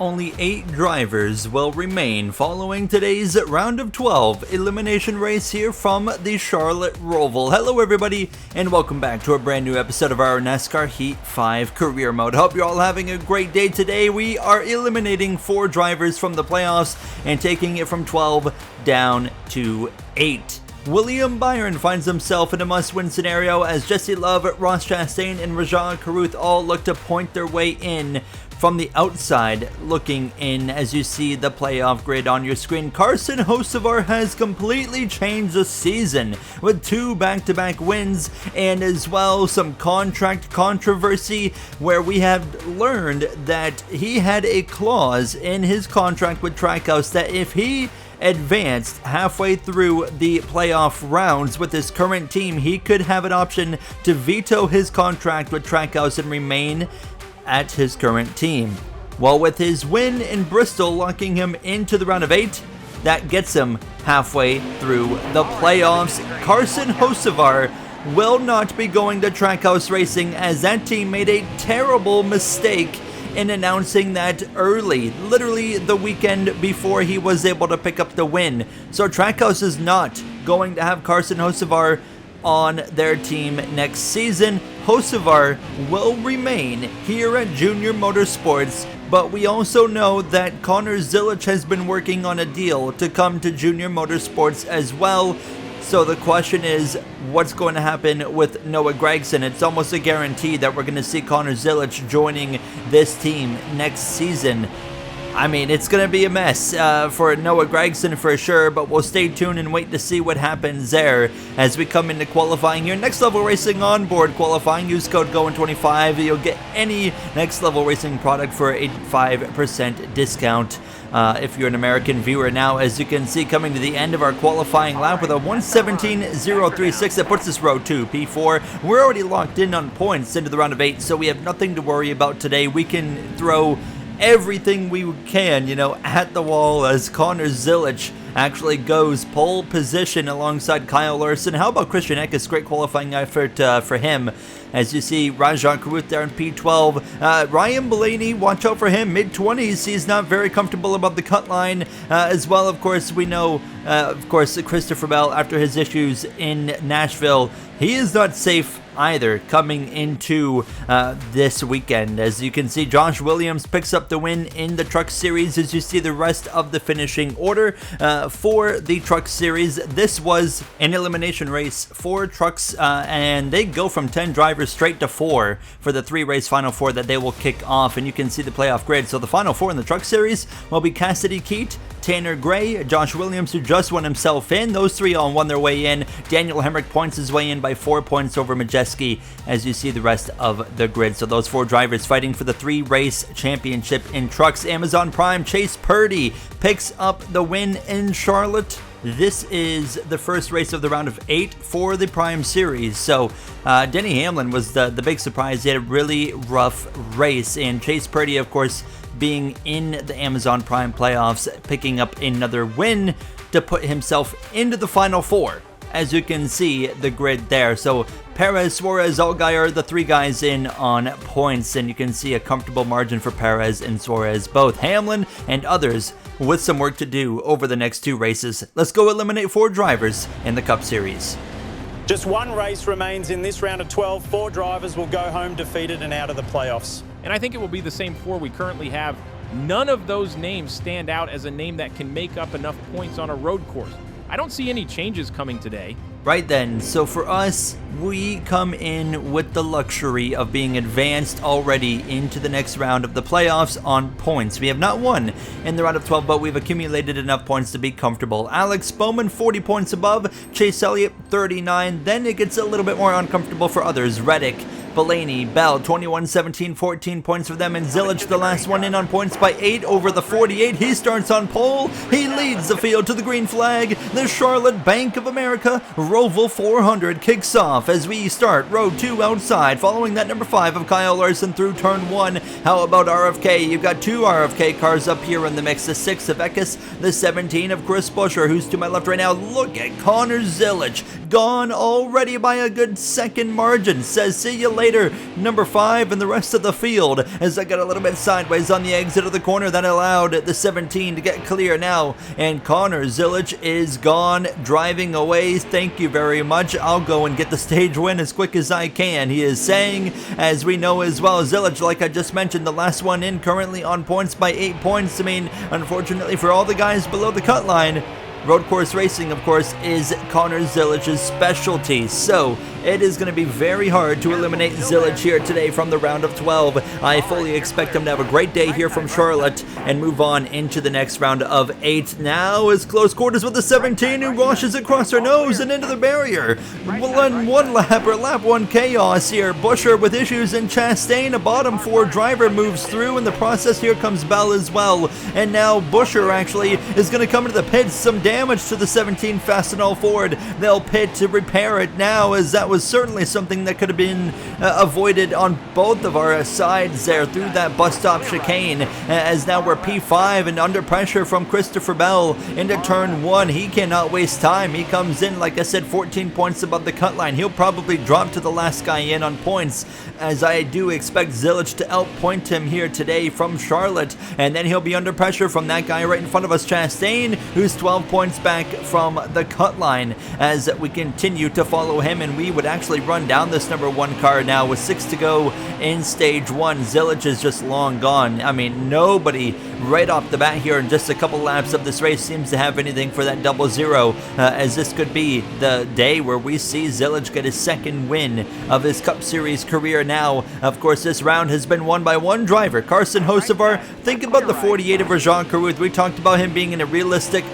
only 8 drivers will remain following today's round of 12 elimination race here from the Charlotte Roval. Hello everybody, and welcome back to a brand new episode of our NASCAR Heat 5 career mode. Hope you're all having a great day today. We are eliminating 4 drivers from the playoffs and taking it from 12 down to 8. William Byron finds himself in a must-win scenario as Jesse Love, Ross Chastain, and Rajah Caruth all look to point their way in from the outside looking in. As you see the playoff grid on your screen, Carson Hocevar has completely changed the season with 2 back-to-back wins and as well some contract controversy where we have learned that he had a clause in his contract with Trackhouse that if he advanced halfway through the playoff rounds with his current team, he could have an option to veto his contract with Trackhouse and remain at his current team. Well, with his win in Bristol locking him into the round of 8, that gets him halfway through the playoffs. Carson Hocevar will not be going to Trackhouse Racing as that team made a terrible mistake in announcing that early, literally the weekend before he was able to pick up the win. So Trackhouse is not going to have Carson Hocevar on their team next season. Hocevar will remain here at Junior Motorsports, but we also know that Connor Zilisch has been working on a deal to come to Junior Motorsports as well. So the question is, what's going to happen with Noah Gragson? It's almost a guarantee that we're going to see Connor Zilisch joining this team next season. I mean, it's going to be a mess for Noah Gragson for sure, but we'll stay tuned and wait to see what happens there as we come into qualifying here. Next Level Racing onboard qualifying. Use code GOIN25. You'll get any Next Level Racing product for a 5% discount. If you're an American viewer now, as you can see, coming to the end of our qualifying lap with a 1:17.036, that puts us row 2, P4. We're already locked in on points into the round of 8, so we have nothing to worry about today. We can throw everything we can, at the wall as Connor Zilisch actually goes pole position alongside Kyle Larson. How about Christian Eckes? Great qualifying effort for him. As you see, Rajah Caruth there in P12. Ryan Blaney, watch out for him, mid-20s. He's not very comfortable above the cut line. As well, of course, we know, Christopher Bell, after his issues in Nashville, he is not safe either coming into this weekend. As you can see, Josh Williams picks up the win in the Truck Series. As you see the rest of the finishing order for the Truck Series, this was an elimination race for trucks, and they go from 10 drivers straight to 4 for the 3-race Final 4 that they will kick off. And you can see the playoff grid. So the Final 4 in the Truck Series will be Cassidy Keat, Tanner Gray, Josh Williams, who just won himself in. Those 3 all won their way in. Daniel Hemrick points his way in by 4 points over Majeski, as you see the rest of the grid. So those 4 drivers fighting for the 3-race championship in trucks. Amazon Prime, Chase Purdy picks up the win in Charlotte. This is the first race of the round of 8 for the Prime Series. So Denny Hamlin was the big surprise. He had a really rough race, and Chase Purdy, of course, being in the Amazon Prime playoffs, picking up another win to put himself into the Final 4. As you can see the grid there. So Perez, Suarez, Allgaier, the 3 guys in on points, and you can see a comfortable margin for Perez and Suarez, both. Hamlin and others with some work to do over the next 2 races. Let's go eliminate 4 drivers in the Cup Series. Just 1 race remains in this round of 12. 4 drivers will go home defeated and out of the playoffs. And I think it will be the same 4 we currently have. None of those names stand out as a name that can make up enough points on a road course. I don't see any changes coming today. Right then, so for us, we come in with the luxury of being advanced already into the next round of the playoffs on points. We have not won in the round of 12, but we've accumulated enough points to be comfortable. Alex Bowman, 40 points above. Chase Elliott, 39. Then it gets a little bit more uncomfortable for others. Reddick, Blaney, Bell, 21, 17, 14 points for them, and Zilisch, the last one in on points by 8 over the 48. He starts on pole. He leads the field to the green flag. The Charlotte Bank of America Roval 400 kicks off as we start row 2 outside, following that number 5 of Kyle Larson through turn 1. How about RFK? You've got 2 RFK cars up here in the mix. The 6 of Eckes, the 17 of Chris Buescher, who's to my left right now. Look at Connor Zilisch, gone already by a good second margin. Says, see you later. later, number 5 and the rest of the field, as I got a little bit sideways on the exit of the corner. That allowed the 17 to get clear now, and Connor Zilic is gone, driving away. Thank you very much. I'll go and get the stage win as quick as I can, he is saying. As we know as well, Zilic, like I just mentioned, the last one in, currently on points by 8 points. I mean, unfortunately for all the guys below the cut line, road course racing, of course, is Connor Zilic's specialty. So it is going to be very hard to eliminate Zilic here today from the round of 12. I fully expect him to have a great day here from Charlotte and move on into the next round of 8. Now is close quarters with the 17, who washes across her nose and into the barrier. One lap, or lap 1 chaos here. Busher with issues, and Chastain, a bottom 4 driver, moves through. In the process, here comes Bell as well. And now Busher actually is going to come into the pits. Some damage to the 17 Fastenal Ford. They'll pit to repair it now, as that was certainly something that could have been avoided on both of our sides there through that bus stop chicane, as now we're P5 and under pressure from Christopher Bell into turn 1. He cannot waste time. He comes in, like I said, 14 points above the cut line. He'll probably drop to the last guy in on points, as I do expect Zilic to outpoint him here today from Charlotte, and then he'll be under pressure from that guy right in front of us, Chastain, who's 12 points back from the cut line, as we continue to follow him. And we would actually run down this number 1 car now with 6 to go in stage 1. Zilic is just long gone. I mean, nobody right off the bat here in just a couple laps of this race seems to have anything for that 0-0, as this could be the day where we see Zilic get his second win of his Cup Series career now. Of course, this round has been won by one driver, Carson Hocevar. Think about the 48 of Rajan Caruth. We talked about him being in a realistic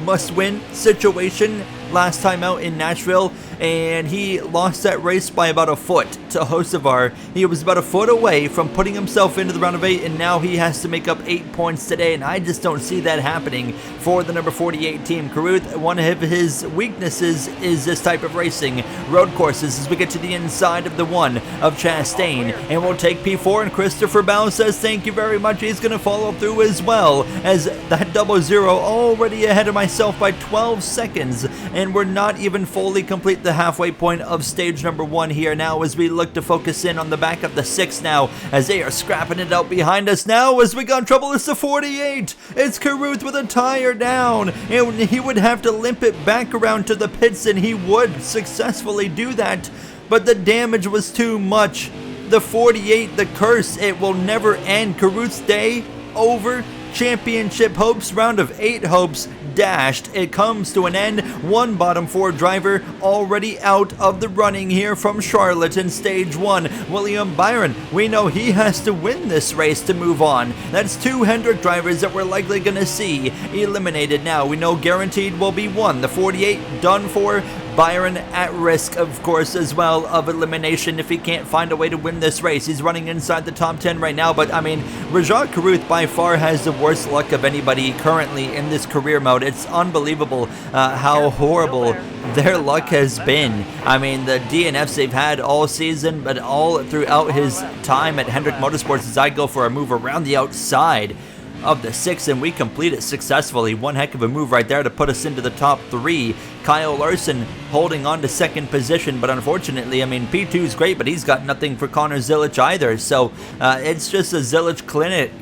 must-win situation last time out in Nashville, and he lost that race by about a foot to Hocevar. He was about a foot away from putting himself into the round of 8, and now he has to make up 8 points today, and I just don't see that happening for the number 48 team. Caruth, one of his weaknesses is this type of racing, road courses, as we get to the inside of the 1 of Chastain, and we'll take P4, and Christopher Bell says thank you very much. He's going to follow through as well, as that 0-0 already ahead of myself by 12 seconds, and we're not even fully complete the halfway point of stage number 1 here now, as we look to focus in on the back of the 6 now, as they are scrapping it out behind us now. As we got trouble, it's the 48. It's Caruth with a tire down, and he would have to limp it back around to the pits, and he would successfully do that, but the damage was too much. The 48, the curse, it will never end. Caruth's day over. Championship hopes, round of 8 hopes dashed. It comes to an end. One bottom 4 driver already out of the running here from Charlotte in stage 1. William Byron, we know he has to win this race to move on. That's 2 Hendrick drivers that we're likely going to see eliminated now. We know guaranteed will be 1. The 48 done for. Byron at risk, of course, as well, of elimination if he can't find a way to win this race. He's running inside the top 10 right now, but I mean, Rajan Caruth by far has the worst luck of anybody currently in this career mode. It's unbelievable how horrible their luck has been. I mean, the DNFs they've had all season, but all throughout his time at Hendrick Motorsports, as I go for a move around the outside of the 6, and we complete it successfully. One heck of a move right there to put us into the top 3. Kyle Larson holding on to second position, but unfortunately, I mean, P2 is great, but he's got nothing for Connor Zilic either, so it's just a Zilic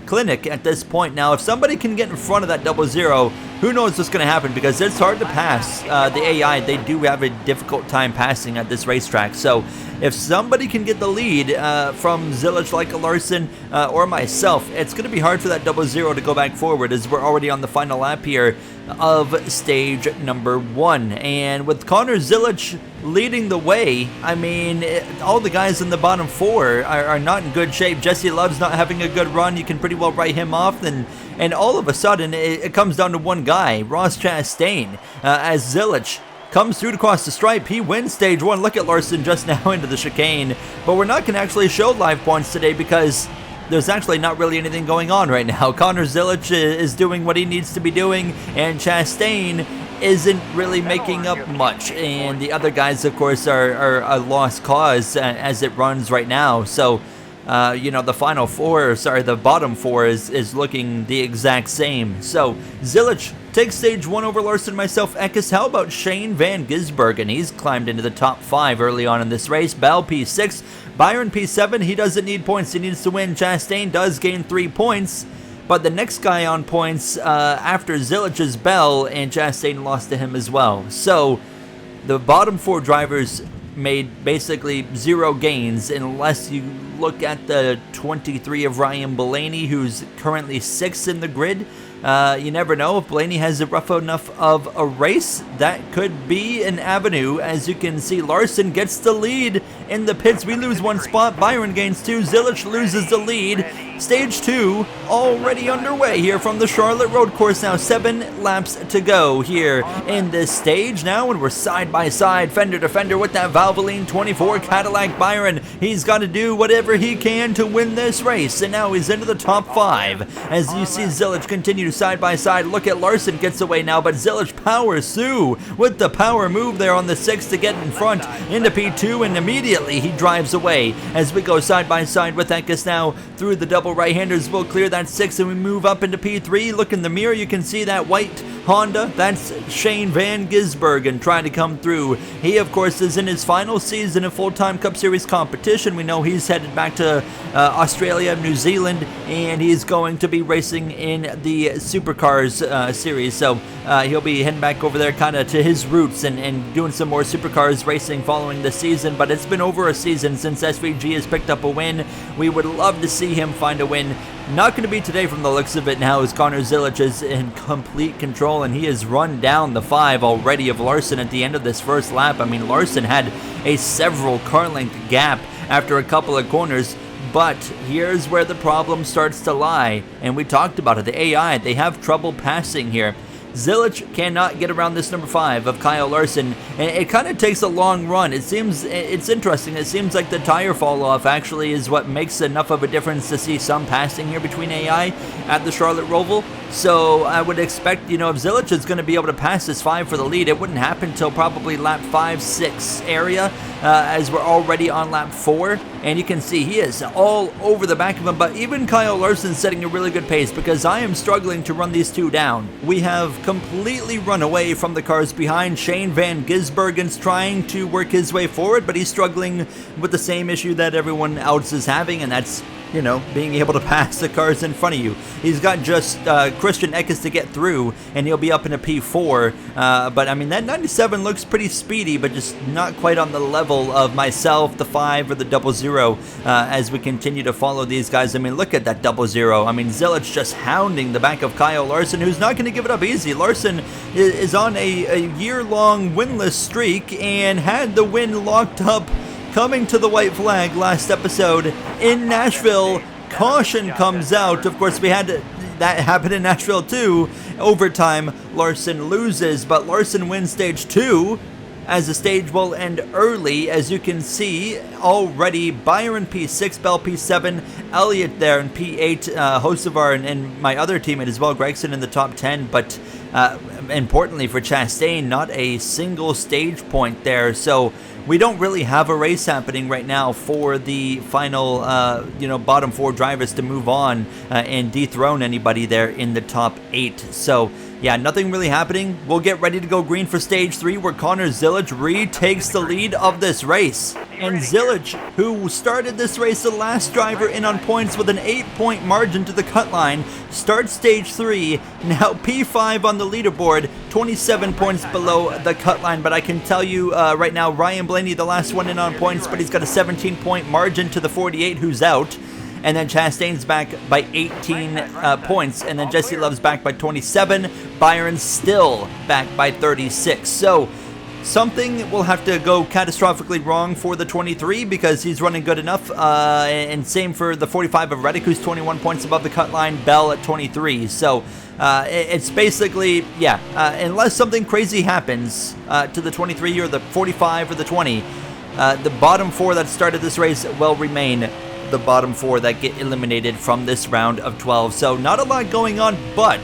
clinic at this point. Now, if somebody can get in front of that 0-0, who knows what's going to happen, because it's hard to pass. The AI, they do have a difficult time passing at this racetrack, so if somebody can get the lead from Zilic like a Larson or myself, it's going to be hard for that 0-0 to go back forward, as we're already on the final lap here of stage number 1. And with Connor Zilic leading the way, I mean, all the guys in the bottom 4 are not in good shape. Jesse Love's not having a good run. You can pretty well write him off. And all of a sudden, it comes down to one guy, Ross Chastain, as Zilic comes through to cross the stripe. He wins stage 1. Look at Larson just now into the chicane. But we're not going to actually show live points today, because there's actually not really anything going on right now. Connor Zilic is doing what he needs to be doing, and Chastain isn't really making up much. And the other guys, of course, are a lost cause as it runs right now. So, you know, the final 4, the bottom 4 is looking the exact same. So, Zilic takes stage 1 over Larson, myself, Eckes. How about Shane Van Gisbergen? He's climbed into the top 5 early on in this race. Bell P6, Byron P7, he doesn't need points. He needs to win. Chastain does gain 3 points. But the next guy on points after Zilic is Bell, and Chastain lost to him as well. So the bottom 4 drivers made basically 0 gains unless you look at the 23 of Ryan Blaney, who's currently 6th in the grid. You never know if Blaney has a rough enough of a race. That could be an avenue. As you can see, Larson gets the lead in the pits. We lose 1 spot. Byron gains 2. Zilic loses the lead. Stage 2 already underway here from the Charlotte Road Course. Now 7 laps to go here in this stage now, and we're side by side, fender to fender with that Valvoline 24 Cadillac. Byron, he's got to do whatever he can to win this race, and now he's into the top 5 as you see Zilic continue side by side. Look at Larson gets away now, but Zilic powers through with the power move there on the 6 to get in front into P2, and immediately he drives away as we go side by side with Eckes now through the double right-handers. We'll clear that 6 and we move up into P3. Look in the mirror, you can see that white Honda. That's Shane Van Gisbergen trying to come through. He, of course, is in his final season of full-time Cup Series competition. We know he's headed back to Australia, New Zealand, and he's going to be racing in the Supercars series. So he'll be heading back over there kind of to his roots and doing some more Supercars racing following the season. But it's been over a season since SVG has picked up a win. We would love to see him find a win. Not going to be today from the looks of it now, as Connor Zilic is in complete control, and he has run down the 5 already of Larson at the end of this first lap. I mean, Larson had a several car length gap after a couple of corners. But here's where the problem starts to lie, and we talked about it. The AI, they have trouble passing here. Zilic cannot get around this number 5 of Kyle Larson, and it kind of takes a long run. It's interesting. It seems like the tire fall off actually is what makes enough of a difference to see some passing here between AI at the Charlotte Roval. So I would expect, if Zilic is going to be able to pass this 5 for the lead, it wouldn't happen until probably lap 5-6 area, as we're already on lap 4. And you can see he is all over the back of him. But even Kyle Larson setting a really good pace, because I am struggling to run these 2 down. We have completely run away from the cars behind. Shane Van Gisbergen's trying to work his way forward, but he's struggling with the same issue that everyone else is having, and that's being able to pass the cars in front of you. He's got just Christian Eckes to get through, and he'll be up in a P4. But I mean, that 97 looks pretty speedy, but just not quite on the level of myself, the 5, or the 00. As we continue to follow these guys. I mean, look at that 00. I mean, Zilic just hounding the back of Kyle Larson, who's not going to give it up easy. Larson is on a year-long winless streak and had the win locked up coming to the white flag last episode in Nashville. Caution comes out. Of course, we had that happen in Nashville too. Overtime, Larson loses, but Larson wins stage 2 as the stage will end early. As you can see already, Byron P6, Bell P7, Elliott there in P8, Hocevar and my other teammate as well, Gregson in the top 10, but importantly for Chastain, not a single stage point there. So we don't really have a race happening right now for the final, bottom 4 drivers to move on and dethrone anybody there in the top 8. So yeah, nothing really happening. We'll get ready to go green for stage 3, where Connor Zilic retakes the lead of this race. And Zilic, who started this race the last driver in on points with an 8-point margin to the cut line, starts stage 3, now P5 on the leaderboard, 27 points below the cut line. But I can tell you right now, Ryan Blaney, the last one in on points, but he's got a 17-point margin to the 48 who's out. And then Chastain's back by 18 points. And then Jesse Love's back by 27. Byron's still back by 36. So something will have to go catastrophically wrong for the 23, because he's running good enough. And same for the 45 of Reddick, who's 21 points above the cut line. Bell at 23. So it's basically, unless something crazy happens to the 23 or the 45 or the 20, the bottom 4 that started this race will remain the bottom 4 that get eliminated from this round of 12. So not a lot going on, but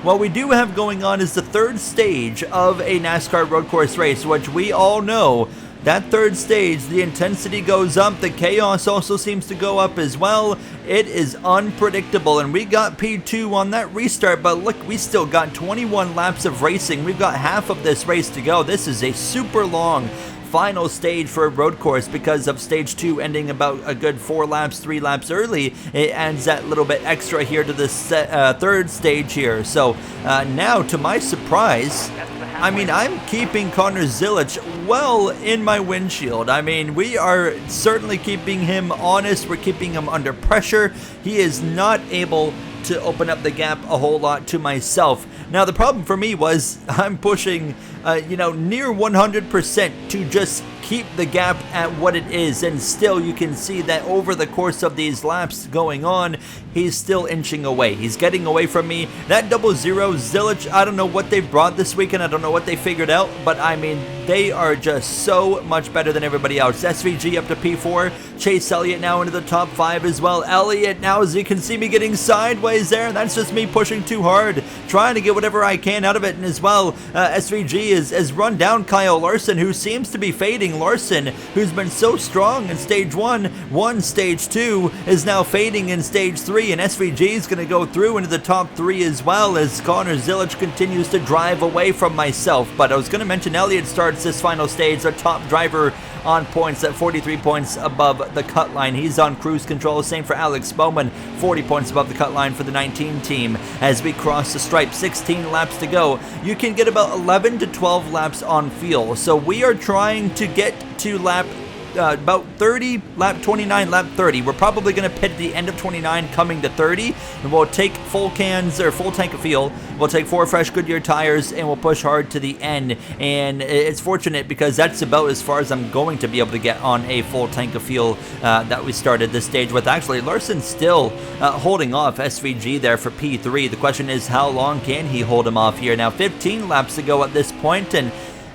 what we do have going on is the 3rd stage of a NASCAR road course race, which we all know that 3rd stage, the intensity goes up, the chaos also seems to go up as well. It is unpredictable, and we got P2 on that restart, but look, we still got 21 laps of racing. We've got half of this race to go. This is a super long final stage for a road course because of stage 2 ending about a good 3 laps early. It adds that little bit extra here to the third stage here. So now, to my surprise, I mean, I'm keeping Connor Zilic well in my windshield. I mean, we are certainly keeping him honest. We're keeping him under pressure. He is not able to open up the gap a whole lot to myself. Now, the problem for me was I'm pushing, near 100% to just keep the gap at what it is, and still you can see that over the course of these laps going on, he's still inching away. He's getting away from me. That 0-0 Zilic, I don't know what they brought this weekend. I don't know what they figured out, but I mean, they are just so much better than everybody else. SVG up to P4. Chase Elliott now into the top 5 as well. Elliott now, as you can see me getting sideways there, and that's just me pushing too hard, trying to get whatever I can out of it. And as well, SVG has run down Kyle Larson, who seems to be fading. Larson, who's been so strong in stage 1, stage 2, is now fading in stage 3, and SVG is going to go through into the top 3 as well as Connor Zilic continues to drive away from myself. But I was going to mention Elliott starts this final stage, the top driver on points at 43 points above the cut line. He's on cruise control. Same for Alex Bowman, 40 points above the cut line for the 19 team. As we cross the stripe, 16 laps to go. You can get about 11 to 12 laps on fuel. So we are trying to get to lap about 30, lap 29, lap 30. We're probably going to pit at the end of 29 coming to 30, and we'll take full cans or full tank of fuel. We'll take 4 fresh Goodyear tires, and we'll push hard to the end. And it's fortunate because that's about as far as I'm going to be able to get on a full tank of fuel that we started this stage with. Actually, Larson's still holding off SVG there for P3. The question is, how long can he hold him off here? Now 15 laps to go at this point, and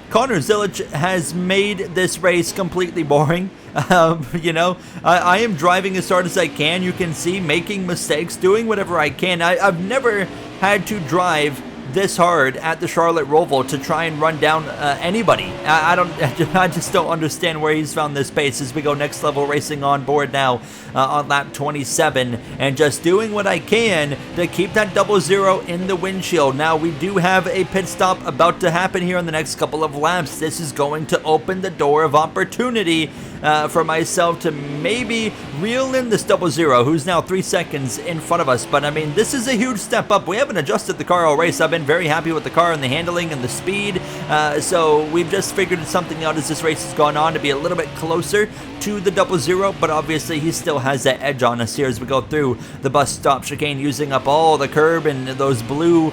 Connor Zilic has made this race completely boring. I am driving as hard as I can. You can see, making mistakes, doing whatever I can. I've never had to drive this hard at the Charlotte Roval to try and run down anybody. I just don't understand where he's found this pace as we go next level racing on board now on lap 27, and just doing what I can to keep that 0-0 in the windshield. Now we do have a pit stop about to happen here in the next couple of laps. This is going to open the door of opportunity for myself to maybe reel in this 0-0, who's now 3 seconds in front of us. But I mean, this is a huge step up. We haven't adjusted the car all race. I've been very happy with the car and the handling and the speed. So we've just figured something out as this race has gone on to be a little bit closer to the 0-0, but obviously he still has that edge on us here as we go through the bus stop chicane, using up all the curb, and those blue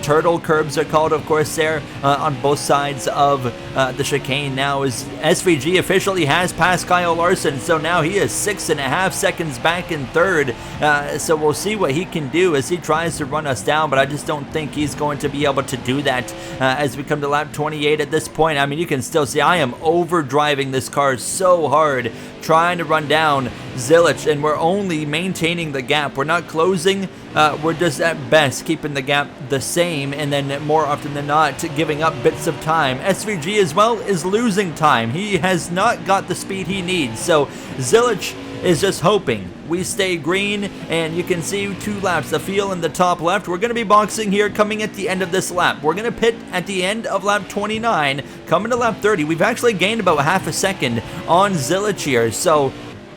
turtle curbs are called, of course, there on both sides of the chicane. Now as SVG officially has passed Kyle Larson, so now he is 6.5 seconds back in third. So we'll see what he can do as he tries to run us down, but I just don't think he's going to be able to do that as we come to lap 28 at this point. I mean, you can still see I am overdriving this car so hard, trying to run down Zilic, and we're only maintaining the gap. We're not closing. We're just at best keeping the gap the same, and then more often than not giving up bits of time. SVG as well is losing time. He has not got the speed he needs, so Zilic is just hoping we stay green. And you can see 2 laps, the feel in the top left. We're going to be boxing here coming at the end of this lap. We're going to pit at the end of lap 29, coming to lap 30. We've actually gained about half a second on Zilic here, so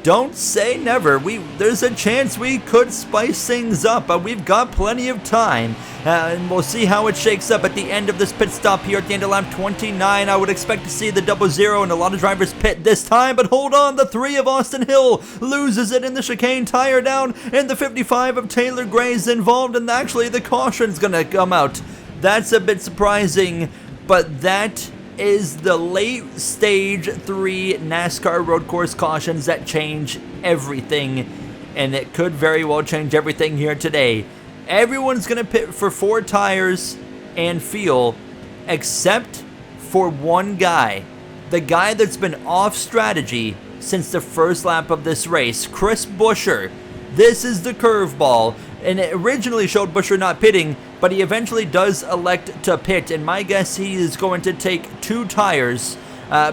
don't say never. There's a chance we could spice things up, but we've got plenty of time, and we'll see how it shakes up at the end of this pit stop here at the end of lap 29. I would expect to see the 0-0 and a lot of drivers pit this time, but hold on, the 3 of Austin Hill loses it in the chicane, tire down, and the 55 of Taylor Gray's involved, and actually the caution's gonna come out. That's a bit surprising, but that is the late stage 3 NASCAR road course cautions that change everything, and it could very well change everything here today. Everyone's going to pit for 4 tires and fuel except for one guy, the guy that's been off strategy since the first lap of this race, Chris Buescher. This is the curveball, and it originally showed Buescher not pitting, but he eventually does elect to pit, and my guess he is going to take 2 tires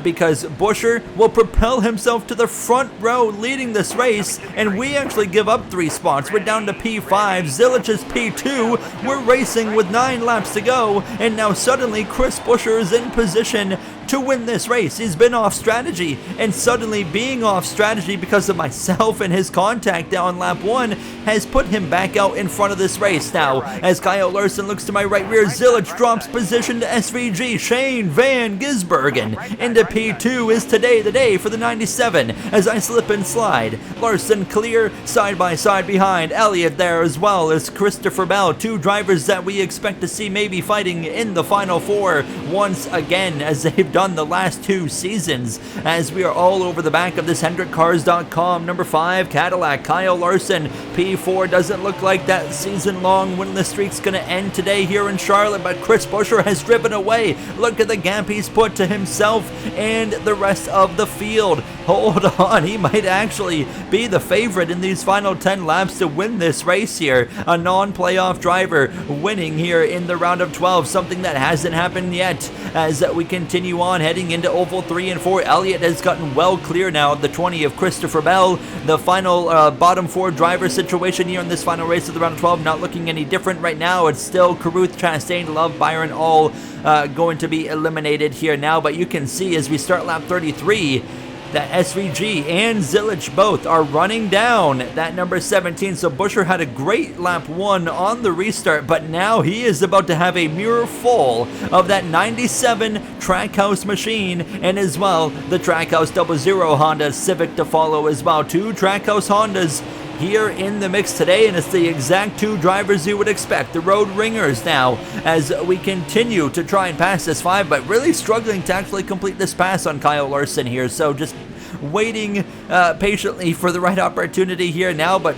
because Buescher will propel himself to the front row leading this race, and we actually give up 3 spots. We're down to P5, Zilic is P2, we're racing with 9 laps to go, and now suddenly Chris Buescher is in position to win this race. He's been off strategy, and suddenly being off strategy because of myself and his contact on lap 1 has put him back out in front of this race. Now, as Kyle Larson looks to my right rear, Zilich drops position to SVG. Shane Van Gisbergen into P2. Is today the day for the 97 as I slip and slide. Larson clear, side by side behind. Elliott there as well as Christopher Bell. Two drivers that we expect to see maybe fighting in the Final Four once again, as they've done the last 2 seasons, as we are all over the back of this HendrickCars.com number 5 Cadillac. Kyle Larson, P4. Doesn't look like that season-long winless streak's going to end today here in Charlotte, but Chris Buescher has driven away. Look at the gap he's put to himself and the rest of the field. Hold on, he might actually be the favorite in these final 10 laps to win this race here. A non-playoff driver winning here in the round of 12, something that hasn't happened yet. As we continue on heading into Oval 3 and 4, Elliott has gotten well clear now of the 20 of Christopher Bell. The final bottom 4 driver situation here in this final race of the round of 12 not looking any different right now. It's still Carruth, Chastain, Love, Byron all going to be eliminated here now, but you can see as we start lap 33 that SVG and Zilich both are running down that number 17. So Buescher had a great lap 1 on the restart, but now he is about to have a mirror full of that 97 Trackhouse machine, and as well the Trackhouse 00 Honda Civic to follow as well. 2 Trackhouse Hondas here in the mix today, and it's the exact 2 drivers you would expect, the road ringers now, as we continue to try and pass this 5, but really struggling to actually complete this pass on Kyle Larson here. So just waiting patiently for the right opportunity here now, but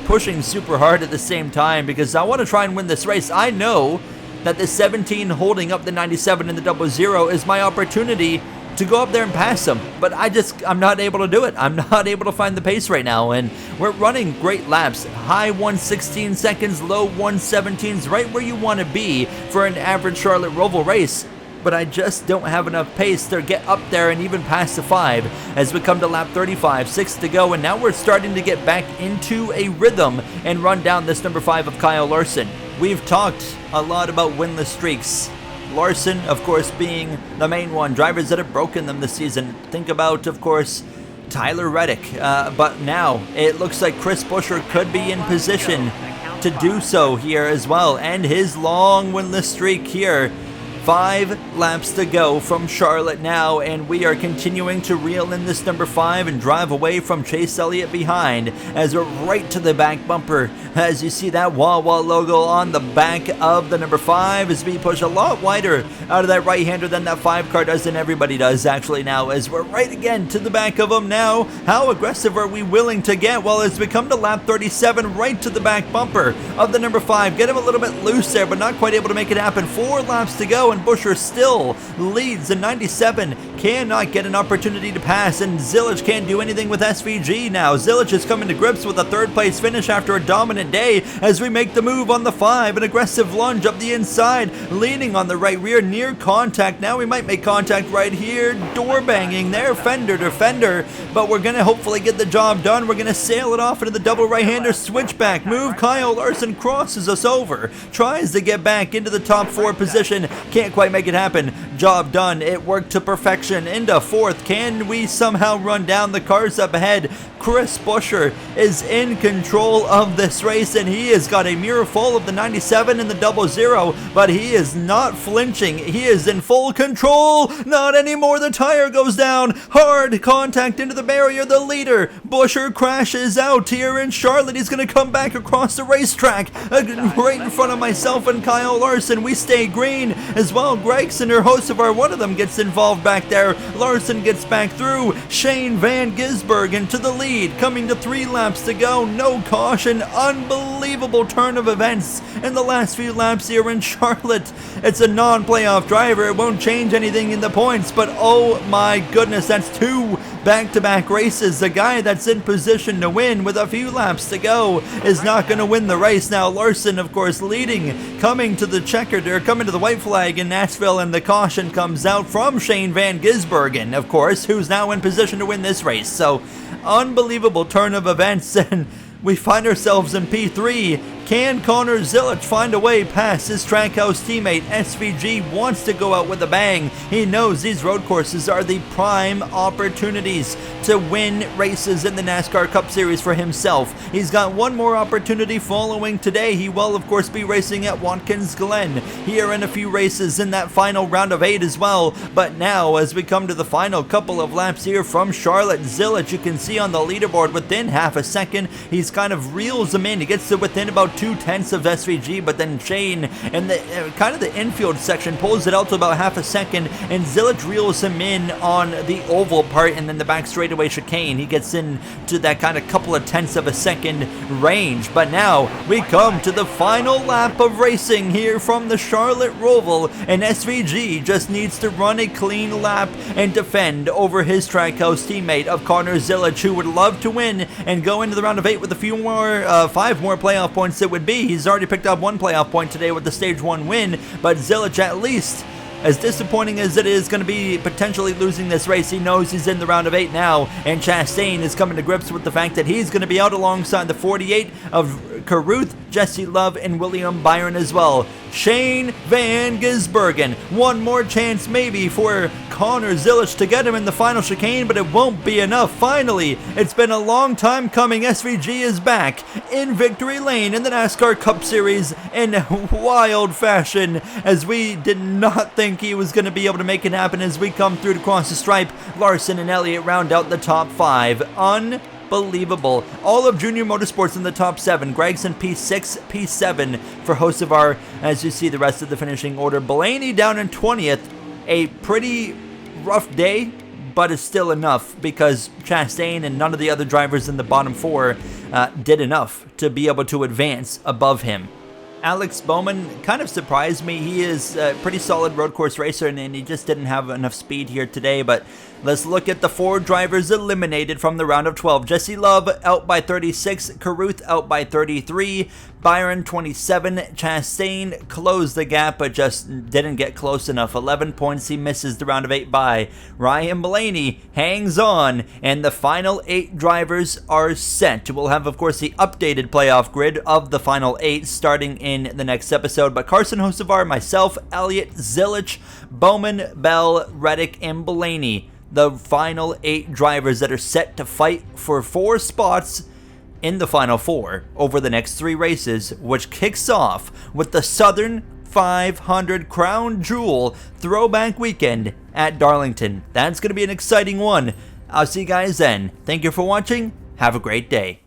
pushing super hard at the same time because I want to try and win this race. I know that the 17 holding up the 97 in the 00 is my opportunity to go up there and pass him, but I'm not able to do it. I'm not able to find the pace right now, and we're running great laps. High 116 seconds, low 117s, right where you want to be for an average Charlotte Roval race, but I just don't have enough pace to get up there and even past the 5 as we come to lap 35, 6 to go, and now we're starting to get back into a rhythm and run down this number 5 of Kyle Larson. We've talked a lot about winless streaks. Larson, of course, being the main one. Drivers that have broken them this season. Think about, of course, Tyler Reddick. But now it looks like Chris Buescher could be in position to do so here as well. And his long winless streak here. 5 laps to go from Charlotte now, and we are continuing to reel in this number 5 and drive away from Chase Elliott behind as we're right to the back bumper. As you see that Wawa logo on the back of the number 5 is being pushed a lot wider out of that right-hander than that 5 car does, and everybody does actually now, as we're right again to the back of him now. How aggressive are we willing to get? Well, as we come to lap 37, right to the back bumper of the number 5. Get him a little bit loose there, but not quite able to make it happen. 4 laps to go, and Buescher still leads. The 97 cannot get an opportunity to pass, and Zilich can't do anything with SVG now. Zilich is coming to grips with a 3rd place finish after a dominant day as we make the move on the 5. An aggressive lunge up the inside, leaning on the right rear, near contact. Now we might make contact right here. Door banging there, fender to fender, but we're going to hopefully get the job done. We're going to sail it off into the double right-hander switchback move. Kyle Larson crosses us over, tries to get back into the top 4 position, can't quite make it happen. Job done. It worked to perfection. Into 4th. Can we somehow run down the cars up ahead? Chris Buescher is in control of this race, and he has got a mirror full of the 97 and the 00, but he is not flinching. He is in full control. Not anymore. The tire goes down. Hard contact into the barrier. The leader, Buescher, crashes out here in Charlotte. He's going to come back across the racetrack right in front of myself and Kyle Larson. We stay green as well. Gregson or Hocevar, one of them gets involved back there. Larson gets back through. Shane Van Gisbergen to the lead, coming to 3 laps to go. No caution. Unbelievable turn of events in the last few laps here in Charlotte. It's a non-playoff driver. It won't change anything in the points, but oh my goodness, that's 2 back-to-back races. The guy that's in position to win with a few laps to go is not going to win the race. Now Larson, of course, leading, coming to the checkered, or coming to the white flag in Nashville, and the caution comes out from Shane Van Gisbergen, of course, who's now in position to win this race. So unbelievable turn of events, and we find ourselves in P3 Can Connor Zilic find a way past his Trackhouse teammate? SVG wants to go out with a bang. He knows these road courses are the prime opportunities to win races in the NASCAR Cup Series for himself. He's got one more opportunity following today. He will, of course, be racing at Watkins Glen here in a few races in that final round of 8 as well. But now, as we come to the final couple of laps here from Charlotte, Zilic, you can see on the leaderboard within half a second. He's kind of reels him in. He gets to within about 2/10 of SVG, but then Shane in the kind of the infield section pulls it out to about half a second, and Zilic reels him in on the oval part, and then the back straightaway chicane. He gets into that kind of couple of tenths of a second range. But now we come to the final lap of racing here from the Charlotte Roval, and SVG just needs to run a clean lap and defend over his Trackhouse teammate of Connor Zilic, who would love to win and go into the round of 8 with a few more, 5 more playoff points it would be. He's already picked up 1 playoff point today with the stage 1 win, but Zilic, at least, as disappointing as it is going to be potentially losing this race, he knows he's in the round of 8 now, and Chastain is coming to grips with the fact that he's going to be out alongside the 48 of Caruth, Jesse Love, and William Byron as well. Shane Van Gisbergen, one more chance maybe for Connor Zilic to get him in the final chicane, but it won't be enough. Finally, it's been a long time coming. SVG is back in victory lane in the NASCAR Cup Series in wild fashion, as we did not think he was going to be able to make it happen. As we come through to cross the stripe, Larson and Elliott round out the top 5. Unbelievable. All of Junior Motorsports in the top 7. Gregson P6, P7 for Hocevar. As you see the rest of the finishing order, Blaney down in 20th. A pretty rough day, but it's still enough because Chastain and none of the other drivers in the bottom 4 did enough to be able to advance above him. Alex Bowman kind of surprised me. He is a pretty solid road course racer, and he just didn't have enough speed here today. But let's look at the 4 drivers eliminated from the round of 12. Jesse Love out by 36, Caruth out by 33, Byron 27, Chastain closed the gap but just didn't get close enough. 11 points he misses the round of 8 by. Ryan Blaney hangs on, and the final 8 drivers are set. We'll have, of course, the updated playoff grid of the final 8 starting in the next episode. But Carson Hocevar, myself, Elliott, Zilic, Bowman, Bell, Reddick, and Blaney, the final 8 drivers that are set to fight for 4 spots in the final 4 over the next 3 races, which kicks off with the Southern 500 Crown Jewel Throwback Weekend at Darlington. That's going to be an exciting one. I'll see you guys then. Thank you for watching. Have a great day.